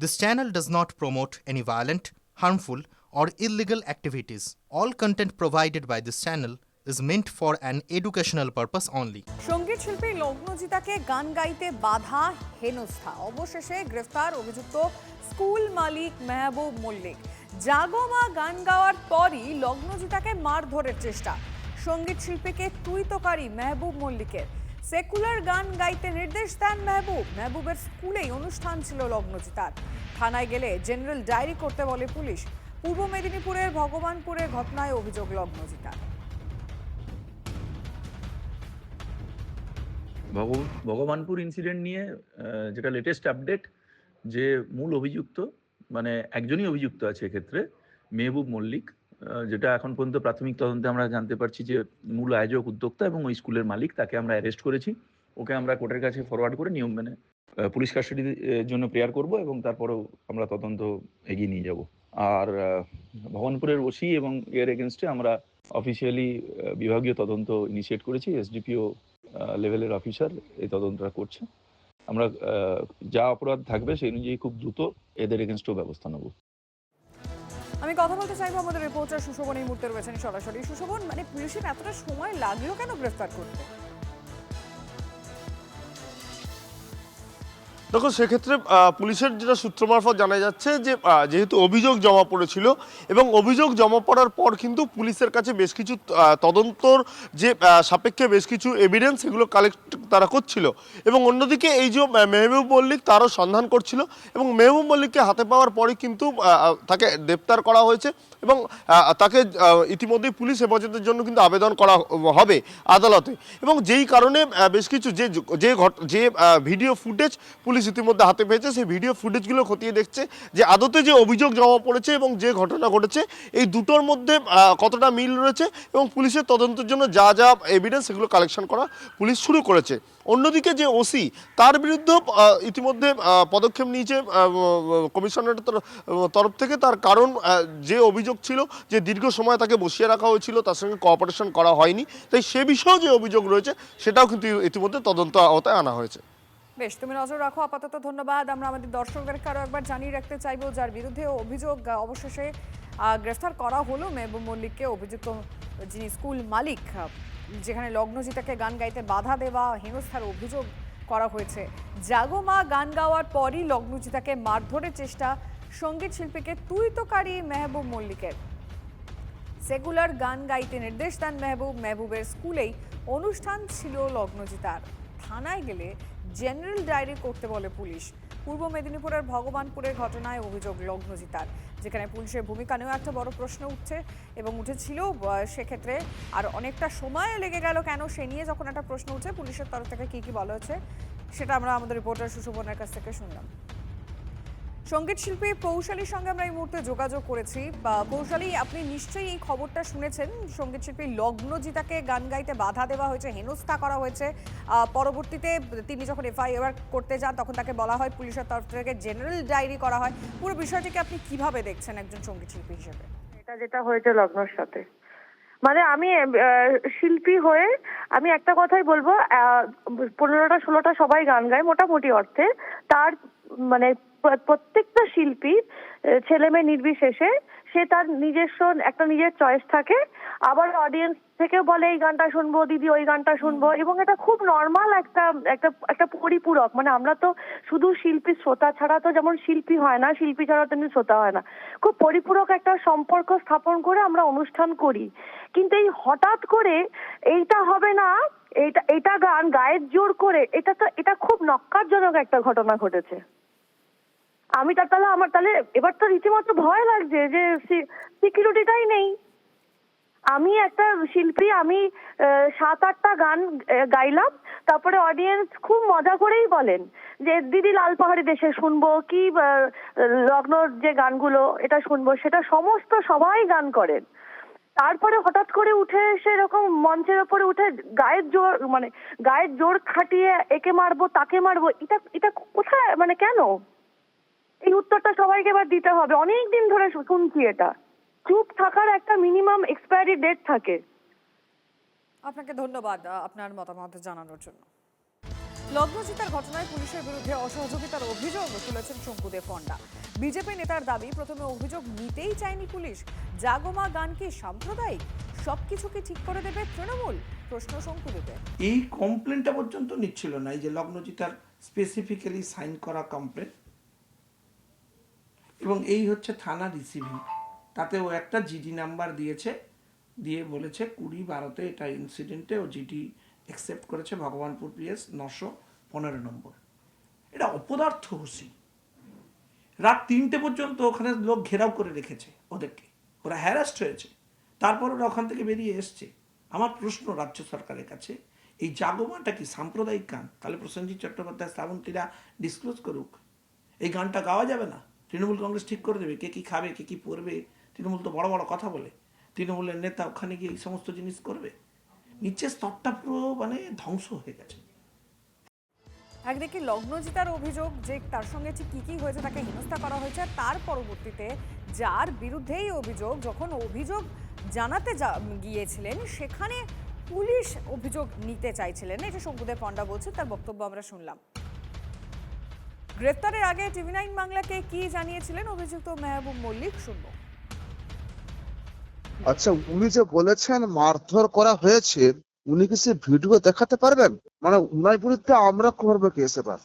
This channel does not promote any violent, harmful, or illegal activities. All content provided by this channel is meant for an educational purpose only. সঙ্গীত শিল্পী লগ্নজিতাকে গান গাইতে বাধা হেনস্থা, অবশেষে গ্রেফতার অভিযুক্ত স্কুল মালিক মেহবুব মল্লিক। জাগমা গান গাওয়ার পরই লগ্নজিতাকে মারধরের চেষ্টা। সঙ্গীত শিল্পীকে তুইতকারী মেহবুব মল্লিকের। সেকুলার গান গাইতে নির্দেশ দেন মেহবুবের স্কুলেই অনুষ্ঠান ছিল লগ্নজিতার। থানায় গেলে জেনারেল ডায়েরি করতে বলে পুলিশ। পূর্ব মেদিনীপুরের ভগবানপুরের ঘটনায় অভিযোগ লগ্নজিতার। ভগবানপুর ইনসিডেন্ট নিয়ে যেটা লেটেস্ট আপডেট, যে মূল অভিযুক্ত মানে একজনই অভিযুক্ত আছে এক্ষেত্রে, মেহবুব মল্লিক, যেটা এখন পর্যন্ত প্রাথমিক তদন্তে আমরা জানতে পারছি যে মূল আয়োজক উদ্যোক্তা এবং ওই স্কুলের মালিক, তাকে আমরা অ্যারেস্ট করেছি। ওকে আমরা কোর্টের কাছে ফরওয়ার্ড করে নিয়ম মেনে পুলিশ কাস্টাডির জন্য প্রেয়ার করব এবং তারপরেও আমরা তদন্ত এগিয়ে নিয়ে যাব। আর ভগবানপুরের ওসি এবং এর এগেনস্টে আমরা অফিসিয়ালি বিভাগীয় তদন্ত ইনিশিয়েট করেছি। এসডিপিও লেভেলের অফিসার এই তদন্তটা করছে। আমরা যা অপরাধ থাকবে সেই অনুযায়ী খুব দ্রুত এদের এগেনস্টও ব্যবস্থা নেব। আমি কথা বলতে চাইবো আমাদের রিপোর্টার সুশোভন এই মুহূর্তে রয়েছেন সরাসরি। সুশোভন, মানে পুলিশের এতটা সময় লাগলো কেন গ্রেফতার করতে? দেখো, সেক্ষেত্রে পুলিশের যেটা সূত্র মারফত জানা যাচ্ছে যে যেহেতু অভিযোগ জমা পড়েছিল এবং অভিযোগ জমা পড়ার পর কিন্তু পুলিশের কাছে বেশ কিছু তদন্তর যে সাপেক্ষে বেশ কিছু এভিডেন্স এগুলো কালেক্ট তারা করছিল এবং অন্যদিকে এই যে মেহবুব মল্লিক তারও সন্ধান করছিল এবং মেহবুব মল্লিককে হাতে পাওয়ার পরই কিন্তু তাকে গ্রেপ্তার করা হয়েছে এবং তাকে ইতিমধ্যেই পুলিশ হেফাজতের জন্য কিন্তু আবেদন করা হবে আদালতে। এবং যেই কারণে বেশ কিছু যে ভিডিও ফুটেজ পুলিশ ইতিমধ্যে হাতে পেয়েছে, সেই ভিডিও ফুটেজগুলো খতিয়ে দেখছে যে আদতে যে অভিযোগ জমা পড়েছে এবং যে ঘটনা ঘটেছে এই দুটোর মধ্যে কতটা মিল রয়েছে এবং পুলিশের তদন্তের জন্য যা যা এভিডেন্স সেগুলো কালেকশন করা পুলিশ শুরু করেছে। অন্যদিকে যে ওসি, তার বিরুদ্ধে ইতিমধ্যে পদক্ষেপ নিয়েছে কমিশনারের তরফ থেকে। তার কারণ যে অভিযোগ ছিল যে দীর্ঘ সময় তাকে বসিয়ে রাখা হয়েছিল, তার সঙ্গে কোঅপারেশন করা হয়নি, তাই সে বিষয়েও যে অভিযোগ রয়েছে সেটাও কিন্তু ইতিমধ্যে তদন্ত আওতায় আনা হয়েছে। বেশ, তুমি নজর রাখো আপাতত। ধন্যবাদ। আমরা আমাদের দর্শকদেরকে আরও একবার জানিয়ে রাখতে চাইবো, যার বিরুদ্ধে অভিযোগ অবশেষে গ্রেফতার করা হলো মেহবুব মল্লিককে, অভিযুক্ত যিনি স্কুল মালিক, যেখানে লগ্নজিতাকে গান গাইতে বাধা দেওয়া হেনস্থার অভিযোগ করা হয়েছে। জাগমা গান গাওয়ার পরই লগ্নজিতাকে মারধরের চেষ্টা, সঙ্গীত শিল্পীকে তুইতকারী মেহবুব মল্লিকের। সেকুলার গান গাইতে নির্দেশ দেন মেহবুবের স্কুলেই অনুষ্ঠান ছিল লগ্নজিতার। থানায় গেলে জেনারেল ডায়েরি করতে বলে পুলিশ। পূর্ব মেদিনীপুরের ভগবানপুরের ঘটনায় অভিযোগ লগ্নজিতার, যেখানে পুলিশের ভূমিকা নিয়েও একটা বড় প্রশ্ন উঠছে এবং উঠেছিল। সেক্ষেত্রে আর অনেকটা সময় লেগে গেল কেন, সে নিয়ে যখন একটা প্রশ্ন উঠছে, পুলিশের তরফ থেকে কী কী বলা হয়েছে সেটা আমরা আমাদের রিপোর্টার সুশোভনের কাছ থেকে শুনলাম। সঙ্গীত শিল্পী পৌশালীর সঙ্গে আমরা এই মুহূর্তে যোগাযোগ করেছি। পৌশালী, আপনি নিশ্চয়ই এই খবরটা শুনেছেন, সঙ্গীত শিল্পী লগ্নজিতাকে গান গাইতে বাধা দেওয়া হয়েছে, হেনস্থা করা হয়েছে। পরবর্তীতে তিনি যখন এফআইআর করতে যান তখন তাকে বলা হয় পুলিশের তরফ থেকে জেনারেল ডায়েরি করা হয়। পুরো বিষয়টিকে আপনি কিভাবে দেখছেন একজন সঙ্গীত শিল্পী হিসেবে? যেটা হয়েছে লগ্নর সাথে, মানে আমি শিল্পী হয়ে আমি একটা কথাই বলবো, 15টা 16টা সবাই গান গায় মোটামুটি অর্থে। তার মানে প্রত্যেকটা শিল্পী, ছেলে মেয়ে নির্বিশেষে, সে তার নিজস্ব একটা নিজের চয়েস থাকে। আবার অডিয়েন্স থেকে বলে এই গানটা শুনবো দিদি, ওই গানটা শুনবো, এবং এটা খুব নর্মাল একটা একটা একটা পরিপূরক। মানে আমরা তো শুধু শিল্পী শ্রোতা ছাড়া তো যেমন শিল্পী হয় না, শিল্পী ছাড়া তেমনি শ্রোতা হয় না। খুব পরিপূরক একটা সম্পর্ক স্থাপন করে আমরা অনুষ্ঠান করি। কিন্তু এই হঠাৎ করে এইটা হবে না, এইটা গান গায়ের জোর করে, এটা খুব নক্কারজনক একটা ঘটনা ঘটেছে। আমি আমার তাহলে এবার তো রীতিমতো ভয় লাগছে যে সিকিউরিটিটাই নেই। আমি একটা শিল্পী, আমি 7-8টা গান গাইলাম, তারপরে অডিয়েন্স খুব মজা করেই বলেন যে দিদি লাল পাহাড়ি দেশে শুনবো কি লগ্নর যে গানগুলো এটা শুনবো, সেটা সমস্ত সবাই গান করেন। তারপরে হঠাৎ করে উঠে এসে এরকম মঞ্চের ওপরে উঠে গায়ের জোর খাটিয়ে একে মারবো তাকে মারবো, এটা কোথায়, মানে কেন? এই উত্তরটা সবাইকে এবার দিতে হবে। অনেকদিন ধরে শুনছি এটা। চুপ থাকার একটা মিনিমাম এক্সপায়ারি ডেট থাকে। আপনাকে ধন্যবাদ আপনার মতামত জানানোর জন্য। লগ্নজিতার ঘটনায় পুলিশের বিরুদ্ধে অসহযোগিতার অভিযোগ তুলেছেন শঙ্কুদেব পণ্ডা। বিজেপি নেতার দাবি, প্রথমে অভিযোগ নিতেই চায়নি পুলিশ। জাগমা গান কি সাম্প্রদায়িক? সবকিছু কি ঠিক করে দেবে তৃণমূল? প্রশ্ন শঙ্কুদেবের। এই কমপ্লেনটা পর্যন্ত নিচ্ছিল না, এই যে লগ্নজিতার স্পেসিফিক্যালি সাইন করা কমপ্লেন, এবং এই হচ্ছে থানা রিসিভিং। তাতে ও একটা জিডি নাম্বার দিয়েছে, দিয়ে বলেছে 20/12 এটা ইনসিডেন্টে ও জিডি অ্যাকসেপ্ট করেছে ভগবানপুর পিএস 915 নম্বর। এটা অপদার্থ হুসি। রাত 3টে পর্যন্ত ওখানে লোক ঘেরাও করে রেখেছে ওদেরকে, ওরা হ্যারাস্ট হয়েছে, তারপর ওরা ওখান থেকে বেরিয়ে এসছে। আমার প্রশ্ন রাজ্য সরকারের কাছে, এই জাগমাটা কি সাম্প্রদায়িক গান? তাহলে প্রসেনজিৎ চট্টোপাধ্যায়, শ্রাবন্তীরা ডিসক্লোজ করুক। এই গানটা গাওয়া যাবে না, তৃণমূল কংগ্রেস ঠিক করে দেবে কে কি খাবে, কে কি পরবে। তৃণমূল তো বড় বড় কথা বলে, তৃণমূলের নেতা ওখানে গিয়ে এই সমস্ত জিনিস করবে। নিচের স্তরটা পুরো মানে ধ্বংস হয়ে গেছে। একদিকে লগ্নজিতার অভিযোগ যে তার সঙ্গে ঠিক কি হয়েছে, তাকে হেনস্থা করা হয়েছে, আর তার পরবর্তীতে যার বিরুদ্ধেই অভিযোগ, যখন অভিযোগ জানাতে গিয়েছিলেন সেখানে পুলিশ অভিযোগ নিতে চাইছিলেন না। এটা শঙ্কুদেব পণ্ডা বলছেন, তার বক্তব্য আমরা শুনলাম। গ্রেফতারের আগে টিভি9 বাংলাকে কি জানিয়েছিলেন অভিযুক্ত মেহবুব মল্লিক, শুনব। আচ্ছা, উনি যে বলেছেন মারধর করা হয়েছে, উনি কি সে ভিডিও দেখাতে পারবেন? মানে উনার বিরুদ্ধে আমরা করবো কেস এবার?